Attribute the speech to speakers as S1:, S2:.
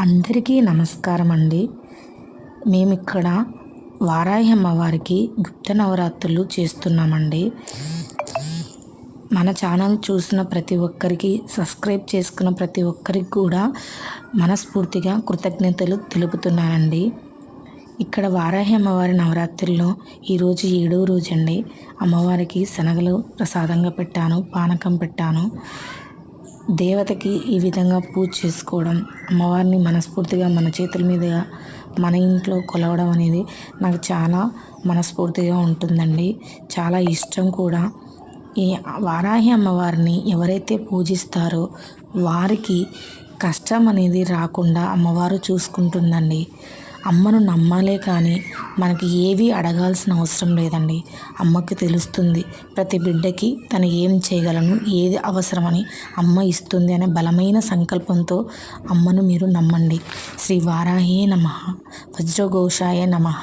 S1: అందరికీ నమస్కారం అండి. మేమిక్కడ వారాహి అమ్మవారికి గుప్త నవరాత్రులు చేస్తున్నామండి. మన ఛానల్ చూసిన ప్రతి ఒక్కరికి, సబ్స్క్రైబ్ చేసుకున్న ప్రతి ఒక్కరికి కూడా మనస్ఫూర్తిగా కృతజ్ఞతలు తెలుపుతున్నానండి. ఇక్కడ వారాహి అమ్మవారి నవరాత్రుల్లో ఈరోజు 7వ రోజు అండి. అమ్మవారికి శనగలు ప్రసాదంగా పెట్టాను, పానకం పెట్టాను. దేవతకి ఈ విధంగా పూజ చేసుకోవడం, అమ్మవారిని మనస్ఫూర్తిగా మన చేతుల మీదుగా మన ఇంట్లో కొలవడం అనేది నాకు చాలా మనస్ఫూర్తిగా ఉంటుందండి. చాలా ఇష్టం కూడా. ఈ వారాహి అమ్మవారిని ఎవరైతే పూజిస్తారో వారికి కష్టం అనేది రాకుండా అమ్మవారు చూసుకుంటుందండి. అమ్మను నమ్మాలే కానీ మనకి ఏవి అడగాల్సిన అవసరం లేదండి. అమ్మకి తెలుస్తుంది ప్రతి బిడ్డకి తను ఏం చేయగలను, ఏది అవసరమని అమ్మ ఇస్తుంది అనే బలమైన సంకల్పంతో అమ్మను మీరు నమ్మండి. శ్రీ వారాహే నమః, వజ్రఘోషాయ నమః.